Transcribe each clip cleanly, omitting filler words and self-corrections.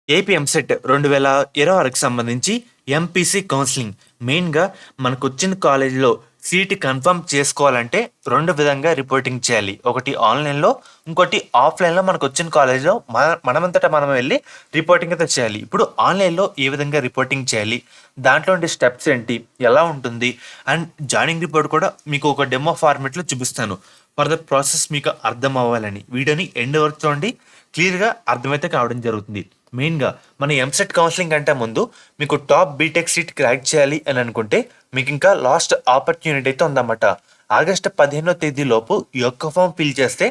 AP EAMCET 2026కి సంబంధించి MPC counselling. మెయిన్‌గా మనకొచ్చిన కాలేజీలో సీట్ కన్ఫర్మ్ చేసుకోవాలంటే 2 విధంగా రిపోర్టింగ్ చేయాలి. ఒకటి ఆన్‌లైన్‌లో, ఇంకోటి ఆఫ్‌లైన్‌లో మనకొచ్చిన కాలేజీలో మనమంతట మనం వెళ్లి రిపోర్టింగ్ అయితే చేయాలి. ఇప్పుడు ఆన్‌లైన్‌లో ఏ విధంగా రిపోర్టింగ్ చేయాలి? దాంట్లో ఉండే స్టెప్స్ ఏంటి? ఎలా ఉంటుంది? అండ్ జాయినింగ్ రిపోర్ట్ కూడా మీకు ఒక డెమో ఫార్మాట్‌లో చూపిస్తాను. ఫర్దర్ ప్రాసెస్ మీకు అర్థం అవ్వాలని. వీడియోని ఎండ్ వరకు చూడండి. క్లియర్‌గా అర్థమైతే కావడం జరుగుతుంది. మెయిన్‌గా మన ఎంసెట్ కౌన్సిలింగ్ కంటే ముందు మీకు టాప్ బీటెక్ సీట్ క్రాక్ చేయాలి అని అనుకుంటే మీకు ఇంకా లాస్ట్ ఆపర్చునిటీ అయితే ఉందన్నమాట. ఆగస్టు 15వ తేదీ లోపు ఈ యొక్క ఫామ్ ఫిల్ చేస్తే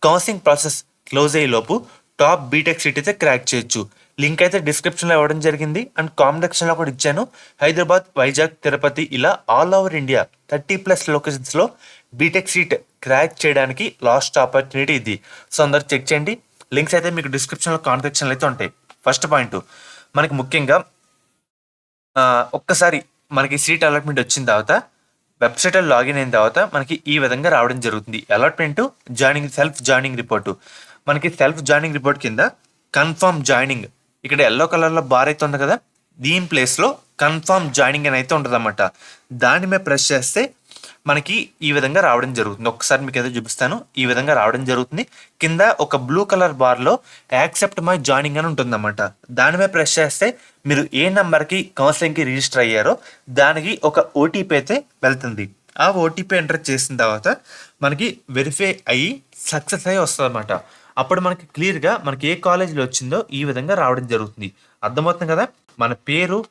కౌన్సిలింగ్ ప్రాసెస్ క్లోజ్ అయ్యే లోపు టాప్ బీటెక్ సీట్ అయితే క్రాక్ చేయొచ్చు. లింక్ అయితే డిస్క్రిప్షన్లో ఇవ్వడం జరిగింది అండ్ కామెంట్ సెక్షన్లో కూడా ఇచ్చాను. హైదరాబాద్, వైజాగ్, తిరుపతి ఇలా ఆల్ ఓవర్ ఇండియా 30+ లొకేషన్స్లో బీటెక్ సీట్ క్రాక్ చేయడానికి లాస్ట్ ఆపర్చునిటీ ఇది. సో అందరు చెక్ చేయండి. లింక్స్ అయితే మీకు డిస్క్రిప్షన్లో కామెంట్ సెక్షన్లో అయితే ఉంటాయి. ఫస్ట్ పాయింట్ మనకి ముఖ్యంగా ఒక్కసారి మనకి సీట్ అలాట్మెంట్ వచ్చిన తర్వాత వెబ్సైట్లో లాగిన్ అయిన తర్వాత మనకి ఈ విధంగా రావడం జరుగుతుంది. Allotment self joining report. మనకి సెల్ఫ్ జాయినింగ్ రిపోర్ట్ కింద కన్ఫర్మ్ జాయినింగ్ ఇక్కడ ఎల్లో కలర్లో బార్ అయితే ఉంది కదా, దీని ప్లేస్లో కన్ఫర్మ్ జాయినింగ్ అని అయితే ఉంటుంది అన్నమాట. దాని మీద ప్రెస్ చేస్తే మనకి ఈ విధంగా రావడం జరుగుతుంది. ఒకసారి మీకు ఏదో చూపిస్తాను. ఈ విధంగా రావడం జరుగుతుంది. కింద ఒక బ్లూ కలర్ బార్లో యాక్సెప్ట్ మై జాయినింగ్ అని ఉంటుందన్నమాట. దాని మీద ప్రెస్ చేస్తే మీరు ఏ నెంబర్కి కౌన్సిలింగ్కి రిజిస్టర్ అయ్యారో దానికి ఒక ఓటీపీ అయితే వెళ్తుంది. ఆ ఓటీపీ ఎంటర్ చేసిన తర్వాత మనకి వెరిఫై అయ్యి సక్సెస్ అయ్యి వస్తుంది అన్నమాట. అప్పుడు మనకి క్లియర్గా మనకి ఏ కాలేజీలో వచ్చిందో ఈ విధంగా రావడం జరుగుతుంది. అర్థమవుతుంది కదా. మన పేరు,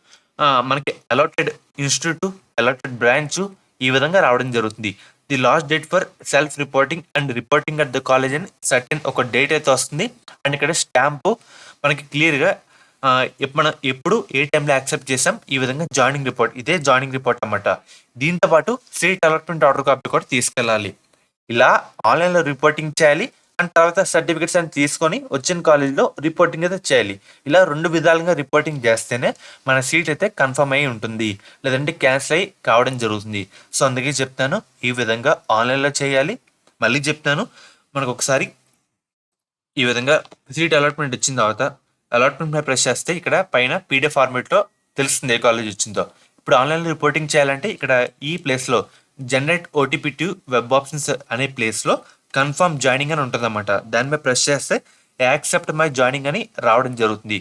మనకి అలాటెడ్ ఇన్స్టిట్యూట్, అలాటెడ్ బ్రాంచ్ ఈ విధంగా రావడం జరుగుతుంది. The last date for self reporting and reporting at the college అని సర్టెన్ ఒక డేట్ అయితే వస్తుంది. అండ్ ఇక్కడ స్టాంపు మనకి క్లియర్గా మనం ఎప్పుడు ఏ టైంలో యాక్సెప్ట్ చేసాం ఈ విధంగా జాయినింగ్ రిపోర్ట్. ఇదే జాయినింగ్ రిపోర్ట్ అన్నమాట. దీంతో పాటు సీట్ అలాట్మెంట్ ఆర్డర్ కాపీ కూడా తీసుకెళ్ళాలి. ఇలా ఆన్లైన్లో రిపోర్టింగ్ చేయాలి అండ్ తర్వాత సర్టిఫికేట్స్ అని తీసుకొని వచ్చిన కాలేజీలో రిపోర్టింగ్ అయితే చేయాలి. ఇలా 2 విధాలుగా రిపోర్టింగ్ చేస్తేనే మన సీట్ అయితే కన్ఫర్మ్ అయి ఉంటుంది, లేదంటే క్యాన్సిల్ అయ్యి కావడం జరుగుతుంది. సో అందుకే చెప్తాను ఈ విధంగా ఆన్లైన్లో చేయాలి. మళ్ళీ చెప్తాను, మనకు ఒకసారి ఈ విధంగా సీట్ అలాట్మెంట్ వచ్చిన తర్వాత అలాట్మెంట్ మీద ప్రెస్ చేస్తే ఇక్కడ పైన పీడిఎఫ్ ఫార్మేట్లో తెలుస్తుంది ఏ కాలేజ్ వచ్చిందో. ఇప్పుడు ఆన్లైన్లో రిపోర్టింగ్ చేయాలంటే ఇక్కడ ఈ ప్లేస్లో generate OTP to web options అనే ప్లేస్లో కన్ఫర్మ్ జాయినింగ్ అని ఉంటుంది అన్నమాట. దాని మీద ప్రెస్ చేస్తే యాక్సెప్ట్ మై జాయినింగ్ అని రావడం జరుగుతుంది.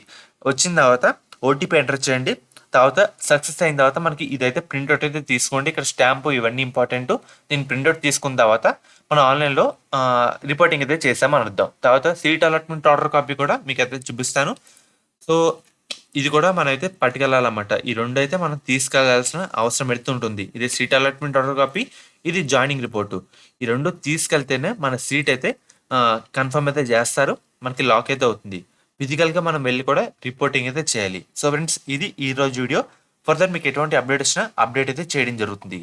వచ్చిన తర్వాత ఓటీపీ ఎంటర్ చేయండి. తర్వాత సక్సెస్ అయిన తర్వాత మనకి ఇదైతే ప్రింట్అవుట్ అయితే తీసుకోండి. ఇక్కడ స్టాంపు ఇవన్నీ ఇంపార్టెంట్. దీన్ని ప్రింట్అవుట్ తీసుకున్న తర్వాత మనం ఆన్లైన్లో రిపోర్టింగ్ అయితే చేసామని అర్థం. తర్వాత సీట్ అలాట్మెంట్ ఆర్డర్ కాపీ కూడా మీకు అయితే చూపిస్తాను. సో ఇది కూడా మనం అయితే పట్టుకెళ్ళాలన్నమాట. ఈ 2 అయితే మనం తీసుకెళ్లాల్సిన అవసరం అయితే ఉంటుంది. ఇది సీట్ అలాట్మెంట్ ఆర్డర్ కాపీ, ఇది జాయినింగ్ రిపోర్టు. ఈ 2 తీసుకెళ్తేనే మన సీట్ అయితే కన్ఫర్మ్ అయితే చేస్తారు. మనకి లాక్ అయితే అవుతుంది. ఫిజికల్గా మనం వెళ్ళి కూడా రిపోర్టింగ్ అయితే చేయాలి. సో ఫ్రెండ్స్, ఇది ఈరోజు వీడియో. ఫర్దర్ మీకు ఎటువంటి అప్డేట్ వచ్చినా అప్డేట్ అయితే చేయడం జరుగుతుంది.